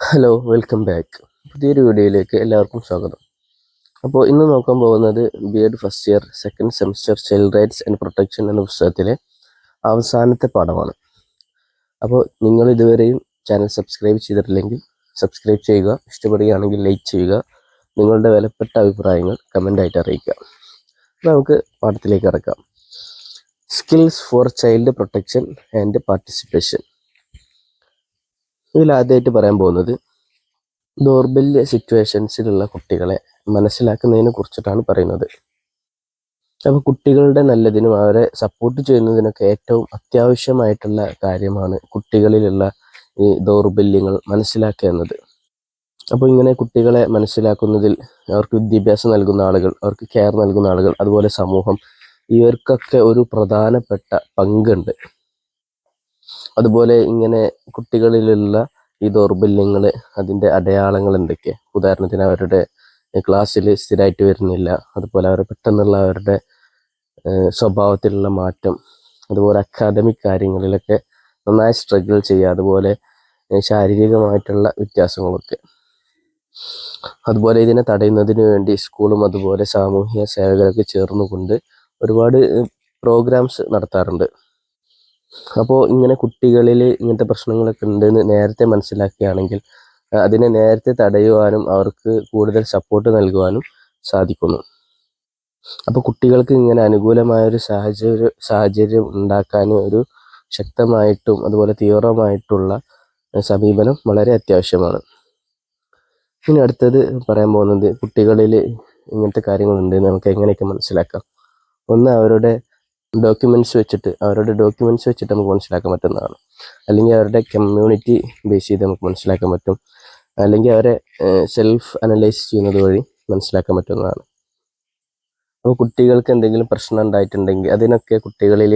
Hello, welcome back. പുതിയൊരു വീഡിയോയിലേക്ക് എല്ലാവർക്കും സ്വാഗതം. അപ്പോൾ ഇന്ന് നോക്കാൻ പോകുന്നത് BEd first year second semester child rights and protection എന്ന പുസ്തകത്തിലെ അവസാനത്തെ പാഠമാണ്. അപ്പോൾ നിങ്ങൾ ഇതുവരെയും ചാനൽ സബ്സ്ക്രൈബ് ചെയ്തിട്ടില്ലെങ്കിൽ സബ്സ്ക്രൈബ് ചെയ്യുക, ഇഷ്ടപ്പെടുകയാണെങ്കിൽ ലൈക്ക് ചെയ്യുക, നിങ്ങളുടെ വിലപ്പെട്ട അഭിപ്രായങ്ങൾ കമൻ്റായിട്ട് അറിയിക്കുക. നമുക്ക് പാഠത്തിലേക്ക് ഇറക്കാം. Skills four child protection and participation. ഇതിൽ ആദ്യമായിട്ട് പറയാൻ പോകുന്നത് ദൗർബല്യ സിറ്റുവേഷൻസിലുള്ള കുട്ടികളെ മനസ്സിലാക്കുന്നതിനെ കുറിച്ചിട്ടാണ് പറയുന്നത്. അപ്പോൾ കുട്ടികളുടെ നല്ലതിനും അവരെ സപ്പോർട്ട് ചെയ്യുന്നതിനൊക്കെ ഏറ്റവും അത്യാവശ്യമായിട്ടുള്ള കാര്യമാണ് കുട്ടികളിലുള്ള ഈ ദൗർബല്യങ്ങൾ മനസ്സിലാക്കുക എന്നത്. അപ്പോൾ ഇങ്ങനെ കുട്ടികളെ മനസ്സിലാക്കുന്നതിൽ അവർക്ക് വിദ്യാഭ്യാസം നൽകുന്ന ആളുകൾ, അവർക്ക് കെയർ നൽകുന്ന ആളുകൾ, അതുപോലെ സമൂഹം, ഇവർക്കൊക്കെ ഒരു പ്രധാനപ്പെട്ട പങ്കുണ്ട്. അതുപോലെ ഇങ്ങനെ കുട്ടികളിലുള്ള ഈ ദൗർബല്യങ്ങൾ, അതിൻ്റെ അടയാളങ്ങൾ എന്തൊക്കെ? ഉദാഹരണത്തിന് അവരുടെ ക്ലാസ്സിൽ സ്ഥിരമായിട്ട് വരുന്നില്ല, അതുപോലെ അവർ പെട്ടെന്നുള്ള അവരുടെ സ്വഭാവത്തിലുള്ള മാറ്റം, അതുപോലെ അക്കാദമിക് കാര്യങ്ങളിലൊക്കെ നന്നായി സ്ട്രഗിൾ ചെയ്യുക, അതുപോലെ ശാരീരികമായിട്ടുള്ള വ്യത്യാസങ്ങളൊക്കെ. അതുപോലെ ഇതിനെ തടയുന്നതിന് വേണ്ടി സ്കൂളും അതുപോലെ സാമൂഹിക സേവകരൊക്കെ ചേർന്നുകൊണ്ട് ഒരുപാട് പ്രോഗ്രാംസ് നടത്താറുണ്ട്. അപ്പോൾ ഇങ്ങനെ കുട്ടികളിൽ ഇങ്ങനത്തെ പ്രശ്നങ്ങളൊക്കെ ഉണ്ടെന്ന് നേരത്തെ മനസ്സിലാക്കുകയാണെങ്കിൽ അതിനെ നേരത്തെ തടയുവാനും അവർക്ക് കൂടുതൽ സപ്പോർട്ട് നൽകുവാനും സാധിക്കുന്നു. അപ്പോൾ കുട്ടികൾക്ക് ഇങ്ങനെ അനുകൂലമായൊരു സാഹചര്യം ഉണ്ടാക്കാൻ ഒരു ശക്തമായിട്ടും അതുപോലെ തീവ്രമായിട്ടുള്ള സമീപനം വളരെ അത്യാവശ്യമാണ്. ഇനി അടുത്തത് പറയാൻ പോകുന്നത് കുട്ടികളിൽ ഇങ്ങനത്തെ കാര്യങ്ങളുണ്ടെന്ന് നമുക്ക് എങ്ങനെയൊക്കെ മനസ്സിലാക്കാം. ഒന്ന്, അവരുടെ ഡോക്യുമെൻറ്റ്സ് വെച്ചിട്ട് നമുക്ക് മനസ്സിലാക്കാൻ പറ്റുന്നതാണ്. അല്ലെങ്കിൽ അവരുടെ കമ്മ്യൂണിറ്റി ബേസ് ചെയ്ത് നമുക്ക് മനസ്സിലാക്കാൻ പറ്റും. അല്ലെങ്കിൽ അവരെ സെൽഫ് അനലൈസ് ചെയ്യുന്നത് വഴി മനസ്സിലാക്കാൻ പറ്റുന്നതാണ്. അപ്പോൾ കുട്ടികൾക്ക് എന്തെങ്കിലും പ്രശ്നം ഉണ്ടായിട്ടുണ്ടെങ്കിൽ അതിനൊക്കെ കുട്ടികളിൽ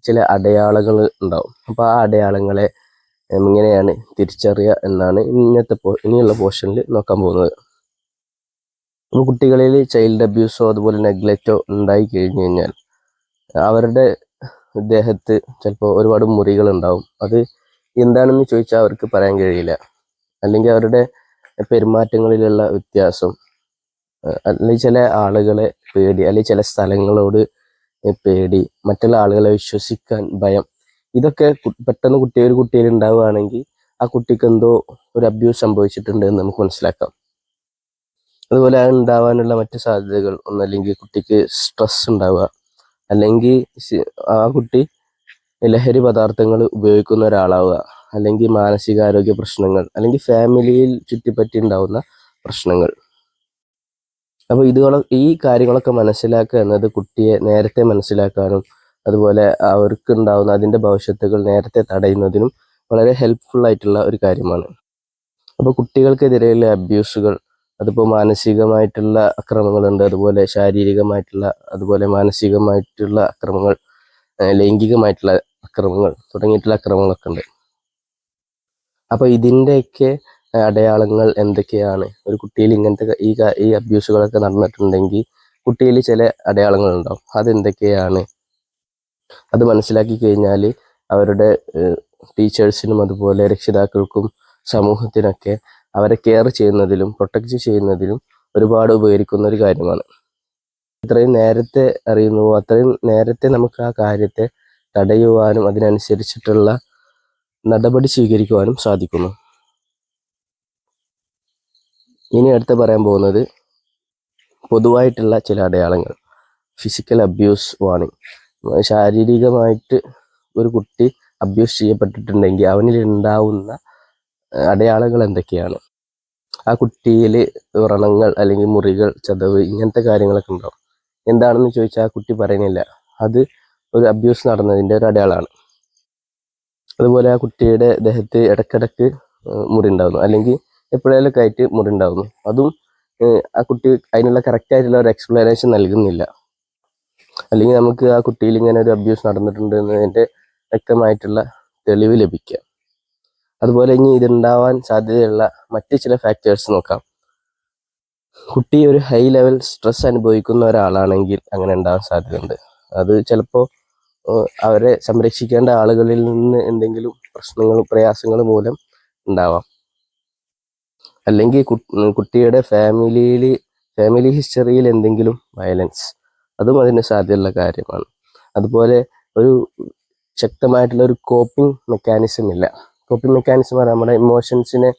ചില അടയാളങ്ങൾ ഉണ്ടാവും. അപ്പോൾ ആ അടയാളങ്ങളെ എങ്ങനെയാണ് തിരിച്ചറിയുക എന്നാണ് ഇനിയുള്ള പോർഷനിൽ നോക്കാൻ പോകുന്നത്. അപ്പോൾ കുട്ടികളിൽ ചൈൽഡ് അബ്യൂസോ അതുപോലെ നെഗ്ലക്റ്റോ ഉണ്ടായി കഴിഞ്ഞു കഴിഞ്ഞാൽ അവരുടെ ദേഹത്ത് ചിലപ്പോൾ ഒരുപാട് മുറികൾ ഉണ്ടാവും. അത് എന്താണെന്ന് ചോദിച്ചാൽ അവർക്ക് പറയാൻ കഴിയില്ല. അല്ലെങ്കിൽ അവരുടെ പെരുമാറ്റങ്ങളിലുള്ള വ്യത്യാസം, അല്ലെങ്കിൽ ചില ആളുകളെ പേടി, അല്ലെങ്കിൽ ചില സ്ഥലങ്ങളോട് പേടി, മറ്റുള്ള ആളുകളെ വിശ്വസിക്കാൻ ഭയം, ഇതൊക്കെ പെട്ടെന്ന് ഒരു കുട്ടിയിൽ ഉണ്ടാവുകയാണെങ്കിൽ ആ കുട്ടിക്ക് എന്തോ ഒരു അബ്യൂസ് സംഭവിച്ചിട്ടുണ്ട് എന്ന് നമുക്ക് മനസ്സിലാക്കാം. അതുപോലെ അത് ഉണ്ടാവാനുള്ള മറ്റു സാധ്യതകൾ ഒന്നല്ലെങ്കിൽ കുട്ടിക്ക് സ്ട്രെസ് ഉണ്ടാവുക, അല്ലെങ്കിൽ ആ കുട്ടി ലഹരി പദാർത്ഥങ്ങൾ ഉപയോഗിക്കുന്ന ഒരാളാവുക, അല്ലെങ്കിൽ മാനസികാരോഗ്യ പ്രശ്നങ്ങൾ, അല്ലെങ്കിൽ ഫാമിലിയിൽ ചുറ്റിപ്പറ്റി ഉണ്ടാവുന്ന പ്രശ്നങ്ങൾ. അപ്പോൾ ഈ കാര്യങ്ങളൊക്കെ മനസ്സിലാക്കുക എന്നത് കുട്ടിയെ നേരത്തെ മനസ്സിലാക്കാനും അതുപോലെ അവർക്ക് ഉണ്ടാവുന്ന അതിൻ്റെ ഭവിഷ്യത്തുകൾ നേരത്തെ തടയുന്നതിനും വളരെ ഹെൽപ്ഫുൾ ആയിട്ടുള്ള ഒരു കാര്യമാണ്. അപ്പോൾ കുട്ടികൾക്കെതിരെയുള്ള അബ്യൂസുകൾ, അതിപ്പോൾ മാനസികമായിട്ടുള്ള അക്രമങ്ങളുണ്ട്, അതുപോലെ ശാരീരികമായിട്ടുള്ള, അതുപോലെ മാനസികമായിട്ടുള്ള അക്രമങ്ങൾ, ലൈംഗികമായിട്ടുള്ള അക്രമങ്ങൾ തുടങ്ങിയിട്ടുള്ള അക്രമങ്ങളൊക്കെ ഉണ്ട്. അപ്പോൾ ഇതിൻ്റെയൊക്കെ അടയാളങ്ങൾ എന്തൊക്കെയാണ്? ഒരു കുട്ടിയിൽ ഇങ്ങനത്തെ ഈ അബ്യൂസുകളൊക്കെ നടന്നിട്ടുണ്ടെങ്കിൽ കുട്ടിയിൽ ചില അടയാളങ്ങൾ ഉണ്ടാവും. അതെന്തൊക്കെയാണ്? അത് മനസ്സിലാക്കി കഴിഞ്ഞാൽ അവരുടെ ടീച്ചേഴ്സിനും അതുപോലെ രക്ഷിതാക്കൾക്കും സമൂഹത്തിനൊക്കെ അവരെ കെയർ ചെയ്യുന്നതിലും പ്രൊട്ടക്റ്റ് ചെയ്യുന്നതിലും ഒരുപാട് ഉപകരിക്കുന്ന ഒരു കാര്യമാണ്. എത്രയും നേരത്തെ അറിയുന്നുവോ അത്രയും നേരത്തെ നമുക്ക് ആ കാര്യത്തെ തടയുവാനും അതിനനുസരിച്ചിട്ടുള്ള നടപടി സ്വീകരിക്കുവാനും സാധിക്കുന്നു. ഇനി അടുത്ത് പറയാൻ പോകുന്നത് പൊതുവായിട്ടുള്ള ചില അടയാളങ്ങൾ. Physical abuse warning. ശാരീരികമായിട്ട് ഒരു കുട്ടി അബ്യൂസ് ചെയ്യപ്പെട്ടിട്ടുണ്ടെങ്കിൽ അവനിൽ ഉണ്ടാവുന്ന അടയാളങ്ങൾ എന്തൊക്കെയാണ്? ആ കുട്ടിയിൽ വ്രണങ്ങൾ, അല്ലെങ്കിൽ മുറികൾ, ചതവ്, ഇങ്ങനത്തെ കാര്യങ്ങളൊക്കെ ഉണ്ടാവും. എന്താണെന്ന് ചോദിച്ചാൽ ആ കുട്ടി പറയുന്നില്ല. അത് ഒരു അബ്യൂസ് നടന്നതിൻ്റെ ഒരു അടയാളമാണ്. അതുപോലെ ആ കുട്ടിയുടെ ദേഹത്ത് ഇടയ്ക്കിടയ്ക്ക് മുറി ഉണ്ടാകുന്നു, അല്ലെങ്കിൽ എപ്പോഴേലൊക്കെ ആയിട്ട് മുറി ഉണ്ടാകുന്നു. അതും ആ കുട്ടി അതിനുള്ള കറക്റ്റായിട്ടുള്ള ഒരു എക്സ്പ്ലനേഷൻ നൽകുന്നില്ല. അല്ലെങ്കിൽ നമുക്ക് ആ കുട്ടിയിൽ ഇങ്ങനെ ഒരു അബ്യൂസ് നടന്നിട്ടുണ്ട് എന്നതിൻ്റെ വ്യക്തമായിട്ടുള്ള തെളിവ് ലഭിക്കുക. അതുപോലെ ഇനി ഇതുണ്ടാവാൻ സാധ്യതയുള്ള മറ്റ് ചില ഫാക്ടേഴ്സ് നോക്കാം. കുട്ടി ഒരു ഹൈ ലെവൽ സ്ട്രെസ് അനുഭവിക്കുന്ന ഒരാളാണെങ്കിൽ അങ്ങനെ ഉണ്ടാവാൻ സാധ്യതയുണ്ട്. അത് ചിലപ്പോൾ അവരെ സംരക്ഷിക്കേണ്ട ആളുകളിൽ നിന്ന് എന്തെങ്കിലും പ്രശ്നങ്ങളും പ്രയാസങ്ങളും മൂലം ഉണ്ടാവാം. അല്ലെങ്കിൽ കുട്ടിയുടെ ഫാമിലി ഹിസ്റ്ററിയിൽ എന്തെങ്കിലും വയലൻസ്, അതും അതിന് സാധ്യതയുള്ള കാര്യമാണ്. അതുപോലെ ഒരു ശക്തമായിട്ടുള്ള ഒരു കോപ്പിംഗ് മെക്കാനിസം ഇല്ല. കോപ്പിംഗ് മെക്കാനിസം പറഞ്ഞാൽ നമ്മുടെ ഇമോഷൻസിനെ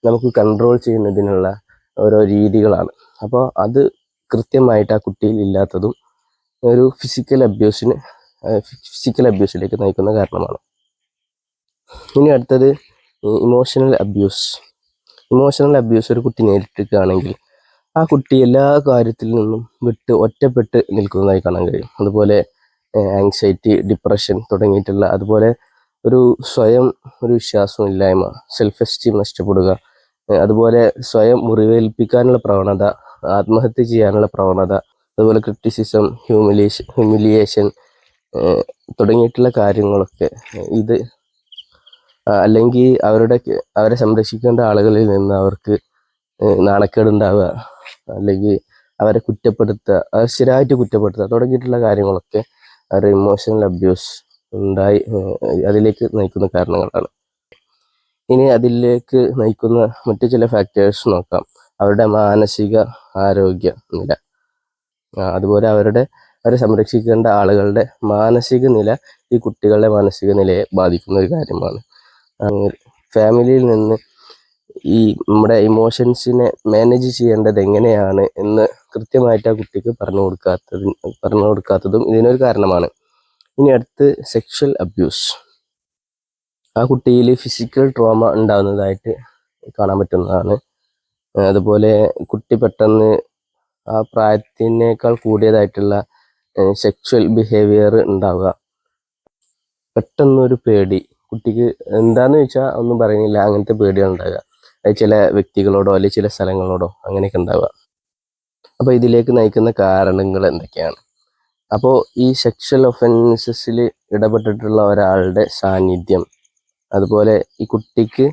നമുക്ക് കൺട്രോൾ ചെയ്യുന്നതിനുള്ള ഓരോ രീതികളാണ്. അപ്പോൾ അത് കൃത്യമായിട്ട് ആ കുട്ടിയിൽ ഇല്ലാത്തതും ഒരു ഫിസിക്കൽ അബ്യൂസിലേക്ക് നയിക്കുന്ന കാരണമാണ്. ഇനി അടുത്തത് ഇമോഷണൽ അബ്യൂസ് ഒരു കുട്ടി നേരിട്ടിരിക്കുകയാണെങ്കിൽ ആ കുട്ടി എല്ലാ കാര്യത്തിൽ നിന്നും ഒറ്റപ്പെട്ട് നിൽക്കുന്നതായി കാണാൻ കഴിയും. അതുപോലെ ആങ്സൈറ്റി, ഡിപ്രഷൻ തുടങ്ങിയിട്ടുള്ള, അതുപോലെ ഒരു വിശ്വാസമില്ലായ്മ, സെൽഫ് എസ്റ്റീം നഷ്ടപ്പെടുക, അതുപോലെ സ്വയം മുറിവേൽപ്പിക്കാനുള്ള പ്രവണത, ആത്മഹത്യ ചെയ്യാനുള്ള പ്രവണത, അതുപോലെ ക്രിറ്റിസിസം, ഹ്യൂമിലിയേഷൻ തുടങ്ങിയിട്ടുള്ള കാര്യങ്ങളൊക്കെ ഇത് അല്ലെങ്കിൽ അവരെ സംരക്ഷിക്കേണ്ട ആളുകളിൽ നിന്ന് അവർക്ക് നാണക്കേടുണ്ടാവുക, അല്ലെങ്കിൽ അവരെ സ്ഥിരമായിട്ട് കുറ്റപ്പെടുത്തുക തുടങ്ങിയിട്ടുള്ള കാര്യങ്ങളൊക്കെ അവരുടെ ഇമോഷണൽ അബ്യൂസ് അതിലേക്ക് നയിക്കുന്ന കാരണങ്ങളാണ്. ഇനി അതിലേക്ക് നയിക്കുന്ന മറ്റു ചില ഫാക്ടേഴ്സ് നോക്കാം. അവരുടെ മാനസിക ആരോഗ്യ നില, അതുപോലെ അവരെ സംരക്ഷിക്കേണ്ട ആളുകളുടെ മാനസിക നില ഈ കുട്ടികളുടെ മാനസിക നിലയെ ബാധിക്കുന്ന ഒരു കാര്യമാണ്. ഫാമിലിയിൽ നിന്ന് ഈ നമ്മുടെ ഇമോഷൻസിനെ മാനേജ് ചെയ്യേണ്ടത് എങ്ങനെയാണ് എന്ന് കൃത്യമായിട്ട് ആ കുട്ടിക്ക് പറഞ്ഞു കൊടുക്കാത്തതും ഇതിനൊരു കാരണമാണ്. ഇനി അടുത്ത് സെക്ഷൽ അബ്യൂസ്. ആ കുട്ടിയിൽ ഫിസിക്കൽ ട്രോമ ഉണ്ടാകുന്നതായിട്ട് കാണാൻ പറ്റുന്നതാണ്. അതുപോലെ കുട്ടി പെട്ടെന്ന് ആ പ്രായത്തിനേക്കാൾ കൂടിയതായിട്ടുള്ള സെക്ഷൽ ബിഹേവിയർ ഉണ്ടാവുക, പെട്ടെന്നൊരു പേടി, കുട്ടിക്ക് എന്താന്ന് ചോദിച്ചാൽ ഒന്നും പറയുന്നില്ല, അങ്ങനത്തെ പേടിയാണ് ഉണ്ടാവുക. ചില വ്യക്തികളോടോ അല്ലെങ്കിൽ ചില സ്ഥലങ്ങളോടോ അങ്ങനെയൊക്കെ ഉണ്ടാവുക. അപ്പോൾ ഇതിലേക്ക് നയിക്കുന്ന കാരണങ്ങൾ എന്തൊക്കെയാണ്? അപ്പോൾ ഈ സെക്ഷൽ ഒഫൻസസിൽ ഇടപെട്ടിട്ടുള്ള ഒരാളുടെ സാന്നിധ്യം, അതുപോലെ ഈ കുട്ടിക്ക്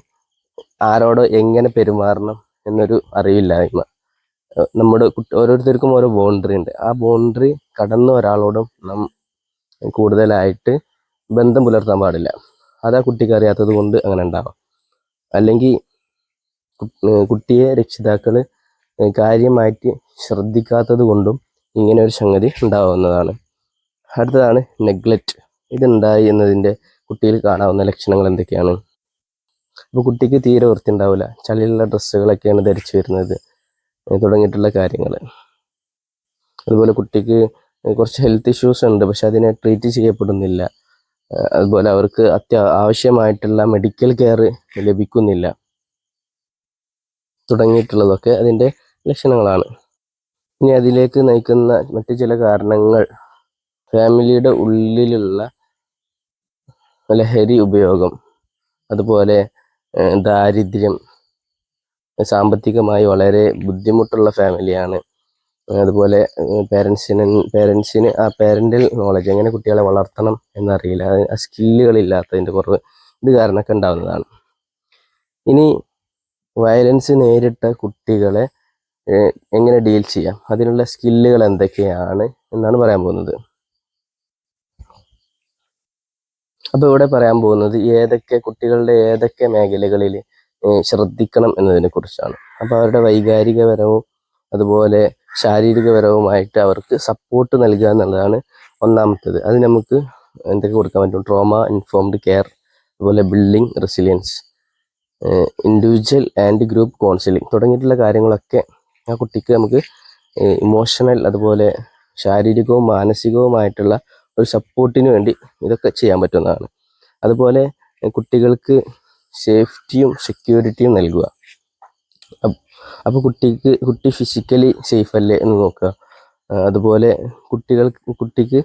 ആരോടോ എങ്ങനെ പെരുമാറണം എന്നൊരു അറിവില്ലായ്മ, നമ്മുടെ ഓരോരുത്തർക്കും ഓരോ ബൗണ്ടറി ഉണ്ട്. ആ ബൗണ്ടറി കടന്ന ഒരാളോടും കൂടുതലായിട്ട് ബന്ധം പുലർത്താൻ പാടില്ല. അതാ കുട്ടിക്ക് അറിയാത്തത് കൊണ്ട് അങ്ങനെ ഉണ്ടാവാം. അല്ലെങ്കിൽ കുട്ടിയെ രക്ഷിതാക്കൾ കാര്യമായിട്ട് ശ്രദ്ധിക്കാത്തത് കൊണ്ടും ഇങ്ങനെ ഒരു സംഗതി ഉണ്ടാവുന്നതാണ്. അടുത്തതാണ് നെഗ്ലക്റ്റ്. ഇതുണ്ടായി എന്നതിൻ്റെ കുട്ടിയിൽ കാണാവുന്ന ലക്ഷണങ്ങൾ എന്തൊക്കെയാണ്? അപ്പോൾ കുട്ടിക്ക് തീരെ വൃത്തി ഉണ്ടാവില്ല, ചളിയുള്ള ഡ്രസ്സുകളൊക്കെയാണ് ധരിച്ചു വരുന്നത് തുടങ്ങിയിട്ടുള്ള കാര്യങ്ങൾ. അതുപോലെ കുട്ടിക്ക് കുറച്ച് ഹെൽത്ത് ഇഷ്യൂസ് ഉണ്ട്, പക്ഷെ അതിനെ ട്രീറ്റ് ചെയ്യപ്പെടുന്നില്ല. അതുപോലെ അവർക്ക് ആവശ്യമായിട്ടുള്ള മെഡിക്കൽ കെയർ ലഭിക്കുന്നില്ല തുടങ്ങിയിട്ടുള്ളതൊക്കെ അതിൻ്റെ ലക്ഷണങ്ങളാണ്. ഇനി അതിലേക്ക് നയിക്കുന്ന മറ്റു ചില കാരണങ്ങൾ ഫാമിലിയുടെ ഉള്ളിലുള്ള ലഹരി ഉപയോഗം, അതുപോലെ ദാരിദ്ര്യം, സാമ്പത്തികമായി വളരെ ബുദ്ധിമുട്ടുള്ള ഫാമിലിയാണ്, അതുപോലെ പേരൻസിന് ആ പാരൻ്റൽ നോളജ്, എങ്ങനെ കുട്ടികളെ വളർത്തണം എന്നറിയില്ല, ആ സ്കില്ലുകളില്ലാത്തതിൻ്റെ കുറവ്, ഇത് കാരണമൊക്കെ ഉണ്ടാകുന്നതാണ്. ഇനി വയലൻസ് നേരിട്ട കുട്ടികളെ എങ്ങനെ ഡീൽ ചെയ്യാം, അതിനുള്ള സ്കില്ലുകൾ എന്തൊക്കെയാണ് എന്നാണ് പറയാൻ പോകുന്നത്. അപ്പോൾ ഇവിടെ പറയാൻ പോകുന്നത് കുട്ടികളുടെ ഏതൊക്കെ മേഖലകളിൽ ശ്രദ്ധിക്കണം എന്നതിനെ കുറിച്ചാണ്. അപ്പോൾ അവരുടെ വൈകാരികപരവും അതുപോലെ ശാരീരികപരവുമായിട്ട് അവർക്ക് സപ്പോർട്ട് നൽകുക എന്നുള്ളതാണ് ഒന്നാമത്തേത്. അത് നമുക്ക് എന്തൊക്കെ കൊടുക്കാൻ പറ്റും? ട്രോമ ഇൻഫോംഡ് കെയർ, അതുപോലെ building resilience, individual and group counselling തുടങ്ങിയിട്ടുള്ള കാര്യങ്ങളൊക്കെ ആ കുട്ടിക്ക് നമുക്ക് ഇമോഷണൽ, അതുപോലെ ശാരീരികവും മാനസികവുമായിട്ടുള്ള ഒരു സപ്പോർട്ടിന് വേണ്ടി ഇതൊക്കെ ചെയ്യാൻ പറ്റുന്നതാണ്. അതുപോലെ കുട്ടികൾക്ക് സേഫ്റ്റിയും സെക്യൂരിറ്റിയും നൽകുക. അപ്പോൾ കുട്ടി ഫിസിക്കലി സേഫ് അല്ലേ എന്ന് നോക്കുക. അതുപോലെ കുട്ടിക്ക്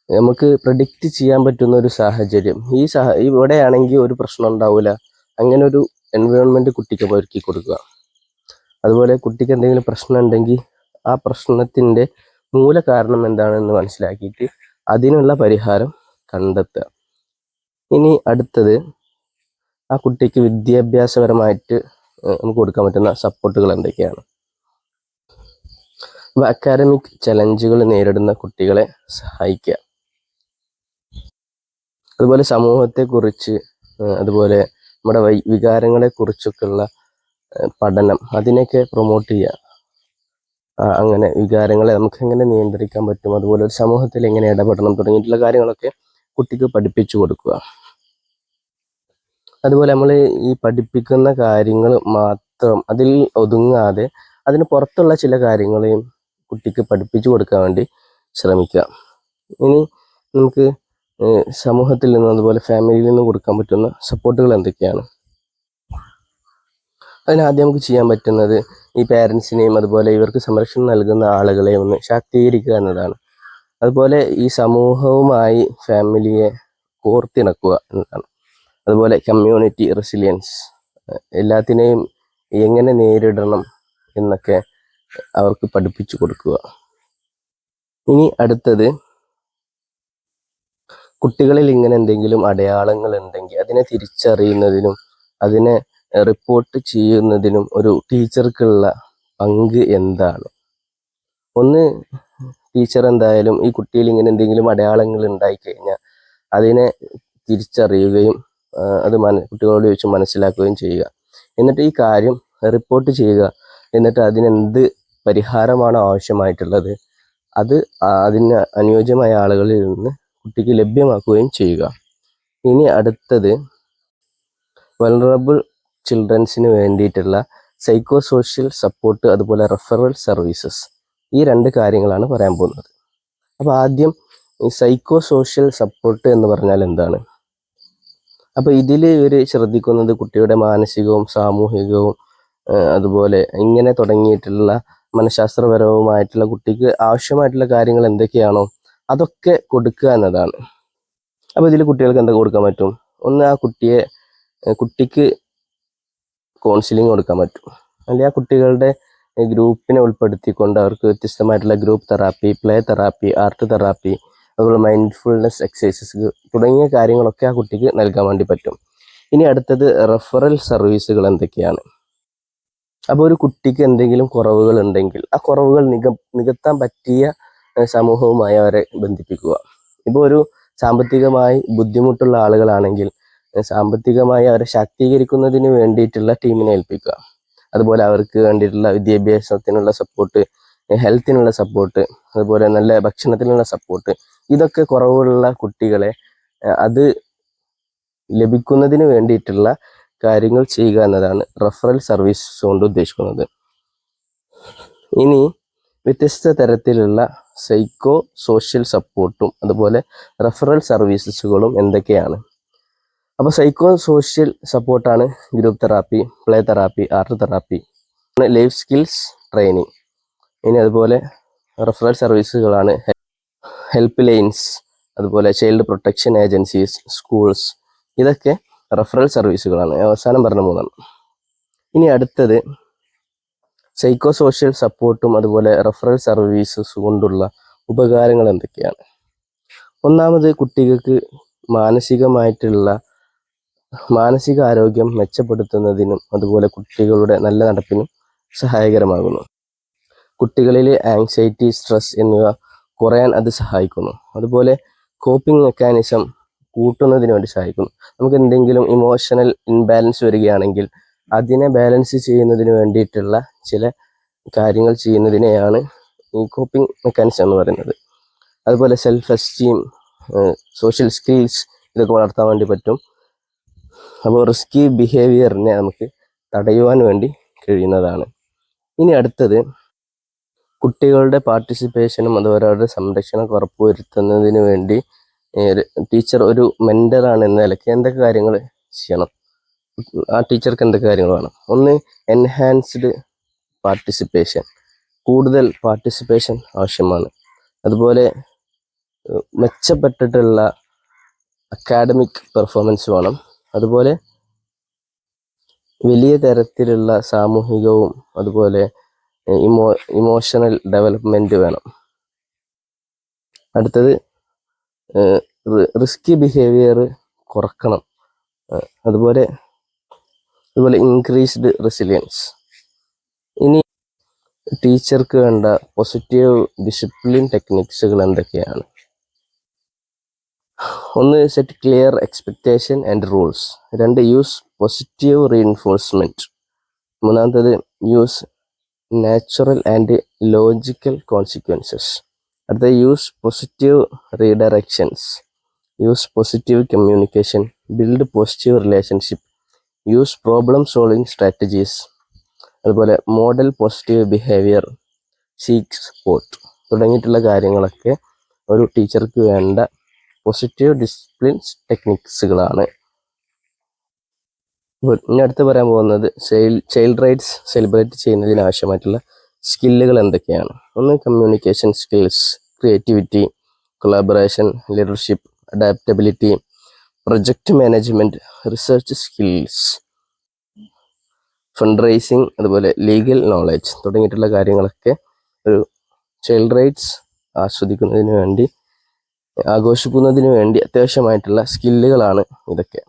നമുക്ക് പ്രഡിക്റ്റ് ചെയ്യാൻ പറ്റുന്ന ഒരു സാഹചര്യം, ഇവിടെയാണെങ്കിൽ ഒരു പ്രശ്നം ഉണ്ടാവില്ല, അങ്ങനെ ഒരു എൻവയോൺമെൻറ്റ് കുട്ടിക്ക് ഒരുക്കി കൊടുക്കുക. അതുപോലെ കുട്ടിക്ക് എന്തെങ്കിലും പ്രശ്നം ഉണ്ടെങ്കിൽ ആ പ്രശ്നത്തിൻ്റെ മൂല കാരണം എന്താണെന്ന് മനസ്സിലാക്കിയിട്ട് അതിനുള്ള പരിഹാരം കണ്ടെത്തുക. ഇനി അടുത്തത്, ആ കുട്ടിക്ക് വിദ്യാഭ്യാസപരമായിട്ട് നമുക്ക് കൊടുക്കാൻ പറ്റുന്ന സപ്പോർട്ടുകൾ എന്തൊക്കെയാണ്? അപ്പോൾ അക്കാഡമിക് ചലഞ്ചുകൾ നേരിടുന്ന കുട്ടികളെ സഹായിക്കുക. അതുപോലെ സമൂഹത്തെക്കുറിച്ച്, അതുപോലെ നമ്മുടെ വികാരങ്ങളെക്കുറിച്ചൊക്കെയുള്ള പഠനം അതിനെയൊക്കെ പ്രൊമോട്ട് ചെയ്യുക. അങ്ങനെ വികാരങ്ങളെ നമുക്ക് എങ്ങനെ നിയന്ത്രിക്കാൻ പറ്റും, അതുപോലെ ഒരു സമൂഹത്തിൽ എങ്ങനെ ഇടപെടണം തുടങ്ങിയിട്ടുള്ള കാര്യങ്ങളൊക്കെ കുട്ടിക്ക് പഠിപ്പിച്ചു കൊടുക്കുക. അതുപോലെ നമ്മൾ ഈ പഠിപ്പിക്കുന്ന കാര്യങ്ങൾ മാത്രം അതിൽ ഒതുങ്ങാതെ അതിന് പുറത്തുള്ള ചില കാര്യങ്ങളെയും കുട്ടിക്ക് പഠിപ്പിച്ചു കൊടുക്കാൻ വേണ്ടി ശ്രമിക്കുക. ഇനി നമുക്ക് സമൂഹത്തിൽ നിന്നും അതുപോലെ ഫാമിലിയിൽ നിന്നും കൊടുക്കാൻ പറ്റുന്ന സപ്പോർട്ടുകൾ എന്തൊക്കെയാണ്? അതിനാദ്യം നമുക്ക് ചെയ്യാൻ പറ്റുന്നത് ഈ പാരൻസിനെയും അതുപോലെ ഇവർക്ക് സംരക്ഷണം നൽകുന്ന ആളുകളെയും ഒന്ന് ശാക്തീകരിക്കുക എന്നതാണ്. അതുപോലെ ഈ സമൂഹവുമായി ഫാമിലിയെ കോർത്തിണക്കുക എന്നതാണ്. അതുപോലെ കമ്മ്യൂണിറ്റി റെസിലിയൻസ്, എല്ലാത്തിനെയും എങ്ങനെ നേരിടണം എന്നൊക്കെ അവർക്ക് പഠിപ്പിച്ചു കൊടുക്കുക. ഇനി അടുത്തത്, കുട്ടികളിൽ ഇങ്ങനെ എന്തെങ്കിലും അടയാളങ്ങൾ ഉണ്ടെങ്കിൽ അതിനെ തിരിച്ചറിയുന്നതിനും അതിനെ റിപ്പോർട്ട് ചെയ്യുന്നതിനും ഒരു ടീച്ചർക്കുള്ള പങ്ക് എന്താണ്? ഒന്ന്, ടീച്ചർ എന്തായാലും ഈ കുട്ടിയിൽ ഇങ്ങനെ എന്തെങ്കിലും അടയാളങ്ങൾ ഉണ്ടായിക്കഴിഞ്ഞാൽ അതിനെ തിരിച്ചറിയുകയും അത് കുട്ടികളോട് ചോദിച്ച് മനസ്സിലാക്കുകയും ചെയ്യുക. എന്നിട്ട് ഈ കാര്യം റിപ്പോർട്ട് ചെയ്യുക. എന്നിട്ട് അതിനെന്ത് പരിഹാരമാണോ ആവശ്യമായിട്ടുള്ളത് അത് അതിന് അനുയോജ്യമായ ആളുകളിൽ നിന്ന് കുട്ടിക്ക് ലഭ്യമാക്കുകയും ചെയ്യുക. ഇനി അടുത്തത്, വൾനറബിൾ ചിൽഡ്രൻസിന് വേണ്ടിയിട്ടുള്ള സൈക്കോ സോഷ്യൽ സപ്പോർട്ട് അതുപോലെ റെഫറൽ സർവീസസ്, ഈ രണ്ട് കാര്യങ്ങളാണ് പറയാൻ പോകുന്നത്. അപ്പോൾ ആദ്യം ഈ സൈക്കോ സോഷ്യൽ സപ്പോർട്ട് എന്ന് പറഞ്ഞാൽ എന്താണ്? അപ്പോൾ ഇതിൽ ഇവർ ശ്രദ്ധിക്കുന്നത് കുട്ടിയുടെ മാനസികവും സാമൂഹികവും അതുപോലെ ഇങ്ങനെ തുടങ്ങിയിട്ടുള്ള മനഃശാസ്ത്രപരവുമായിട്ടുള്ള കുട്ടിക്ക് ആവശ്യമായിട്ടുള്ള കാര്യങ്ങൾ എന്തൊക്കെയാണോ അതൊക്കെ കൊടുക്കുക എന്നതാണ്. അപ്പോൾ ഇതിൽ കുട്ടികൾക്ക് എന്തൊക്കെ കൊടുക്കാൻ പറ്റും? ഒന്ന്, ആ കുട്ടിക്ക് കൗൺസിലിംഗ് കൊടുക്കാൻ പറ്റും. അല്ലെങ്കിൽ ആ കുട്ടികളുടെ ഗ്രൂപ്പിനെ ഉൾപ്പെടുത്തിക്കൊണ്ട് അവർക്ക് വ്യത്യസ്തമായിട്ടുള്ള group therapy, play therapy, art therapy, അതുപോലെ മൈൻഡ്ഫുൾനെസ് എക്സസൈസസ് തുടങ്ങിയ കാര്യങ്ങളൊക്കെ ആ കുട്ടിക്ക് നൽകാൻ വേണ്ടി പറ്റും. ഇനി അടുത്തത്, റെഫറൽ സർവീസുകൾ എന്തൊക്കെയാണ്? അപ്പോൾ ഒരു കുട്ടിക്ക് എന്തെങ്കിലും കുറവുകൾ ഉണ്ടെങ്കിൽ ആ കുറവുകൾ നികത്താൻ പറ്റിയ സമൂഹവുമായി അവരെ ബന്ധിപ്പിക്കുക. ഇപ്പോൾ ഒരു സാമ്പത്തികമായി ബുദ്ധിമുട്ടുള്ള ആളുകളാണെങ്കിൽ സാമ്പത്തികമായി അവരെ ശാക്തീകരിക്കുന്നതിന് വേണ്ടിയിട്ടുള്ള ടീമിനെ ഏൽപ്പിക്കുക. അതുപോലെ അവർക്ക് വേണ്ടിയിട്ടുള്ള വിദ്യാഭ്യാസത്തിനുള്ള സപ്പോർട്ട്, ഹെൽത്തിനുള്ള സപ്പോർട്ട്, അതുപോലെ നല്ല ഭക്ഷണത്തിനുള്ള സപ്പോർട്ട്, ഇതൊക്കെ കുറവുള്ള കുട്ടികളെ അത് ലഭിക്കുന്നതിന് വേണ്ടിയിട്ടുള്ള കാര്യങ്ങൾ ചെയ്യുക എന്നതാണ് റെഫറൽ സർവീസ് കൊണ്ട് ഉദ്ദേശിക്കുന്നത്. ഇനി വ്യത്യസ്ത തരത്തിലുള്ള സൈക്കോ സോഷ്യൽ സപ്പോർട്ടും അതുപോലെ റെഫറൽ സർവീസസുകളും എന്തൊക്കെയാണ്? അപ്പോൾ സൈക്കോ സോഷ്യൽ സപ്പോർട്ടാണ് group therapy, play therapy, art therapy, life skills training. ഇനി അതുപോലെ റെഫറൽ സർവീസുകളാണ് ഹെൽപ്പ് ലൈൻസ്, അതുപോലെ ചൈൽഡ് പ്രൊട്ടക്ഷൻ ഏജൻസീസ്, സ്കൂൾസ്, ഇതൊക്കെ റെഫറൽ സർവീസുകളാണ്. അവസാനം പറഞ്ഞ മൂന്നെണ്ണം. ഇനി അടുത്തത്, സൈക്കോ സോഷ്യൽ സപ്പോർട്ടും അതുപോലെ റെഫറൽ സർവീസസ് കൊണ്ടുള്ള ഉപകാരങ്ങൾ എന്തൊക്കെയാണ്? ഒന്നാമത്, കുട്ടികൾക്ക് മാനസികാരോഗ്യം മെച്ചപ്പെടുത്തുന്നതിനും അതുപോലെ കുട്ടികളുടെ നല്ല നടപ്പിനും സഹായകരമാകുന്നു. കുട്ടികളിലെ ആങ്സൈറ്റി, സ്ട്രെസ് എന്നിവ കുറയാൻ അത് സഹായിക്കുന്നു. അതുപോലെ കോപ്പിംഗ് മെക്കാനിസം കൂട്ടുന്നതിന് വേണ്ടി സഹായിക്കുന്നു. നമുക്ക് എന്തെങ്കിലും ഇമോഷണൽ ഇൻബാലൻസ് വരികയാണെങ്കിൽ അതിനെ ബാലൻസ് ചെയ്യുന്നതിന് വേണ്ടിയിട്ടുള്ള ചില കാര്യങ്ങൾ ചെയ്യുന്നതിനെയാണ് ഈ കോപ്പിംഗ് മെക്കാനിസം എന്ന് പറയുന്നത്. അതുപോലെ സെൽഫ് എസ്റ്റീം, സോഷ്യൽ സ്കിൽസ്, ഇതൊക്കെ വളർത്താൻ വേണ്ടി പറ്റും. അപ്പോൾ റിസ്കി ബിഹേവിയറിനെ നമുക്ക് തടയുവാൻ വേണ്ടി കഴിയുന്നതാണ്. ഇനി അടുത്തത്, കുട്ടികളുടെ പാർട്ടിസിപ്പേഷനും അതുപോലെ അവരുടെ സംരക്ഷണം ഉറപ്പുവരുത്തുന്നതിന് വേണ്ടി ടീച്ചർ ഒരു മെൻറ്ററാണ് എന്ന നിലയ്ക്ക് എന്തൊക്കെ കാര്യങ്ങൾ ചെയ്യണം? ആ ടീച്ചർക്ക് എന്തൊക്കെ കാര്യങ്ങൾ വേണം? ഒന്ന്, എൻഹാൻസ്ഡ് പാർട്ടിസിപ്പേഷൻ, കൂടുതൽ പാർട്ടിസിപ്പേഷൻ ആവശ്യമാണ്. അതുപോലെ മെച്ചപ്പെട്ടിട്ടുള്ള അക്കാഡമിക് പെർഫോമൻസ് വേണം. അതുപോലെ വലിയ തരത്തിലുള്ള സാമൂഹികവും അതുപോലെ ഇമോഷണൽ ഡെവലപ്മെൻറ്റ് വേണം. അടുത്തത്, റിസ്കി ബിഹേവിയർ കുറക്കണം. അതുപോലെ ഇൻക്രീസ്ഡ് റെസിലിയൻസ്. ഇനി ടീച്ചർക്ക് വേണ്ട പോസിറ്റീവ് ഡിസിപ്ലിൻ ടെക്നിക്സുകൾ എന്തൊക്കെയാണ്? ഒന്ന്, set clear expectation and rules. രണ്ട്, യൂസ് പോസിറ്റീവ് റീഇൻഫോഴ്സ്മെൻറ്റ്. മൂന്നാമത്തേത് use natural and logical consequences. അടുത്ത use positive redirections, use positive communication, build positive relationship, use problem solving strategies, അതുപോലെ model positive behaviour, seek support തുടങ്ങിയിട്ടുള്ള കാര്യങ്ങളൊക്കെ ഒരു ടീച്ചർക്ക് വേണ്ട positive discipline ടെക്നിക്സുകളാണ്. ഇനി അടുത്ത് പറയാൻ പോകുന്നത് ചൈൽഡ് റൈറ്റ്സ് സെലിബ്രേറ്റ് ചെയ്യുന്നതിന് ആവശ്യമായിട്ടുള്ള സ്കില്ലുകൾ എന്തൊക്കെയാണ്. ഒന്ന് communication skills, creativity, collaboration, leadership, adaptability, project management, research skills, fundraising, അതുപോലെ ലീഗൽ നോളജ് തുടങ്ങിയിട്ടുള്ള കാര്യങ്ങളൊക്കെ ഒരു ചൈൽഡ് റൈറ്റ്സ് ആഘോഷിക്കുന്നതിന് വേണ്ടി അത്യാവശ്യമായിട്ടുള്ള സ്കില്ലുകളാണ് ഇതൊക്കെ.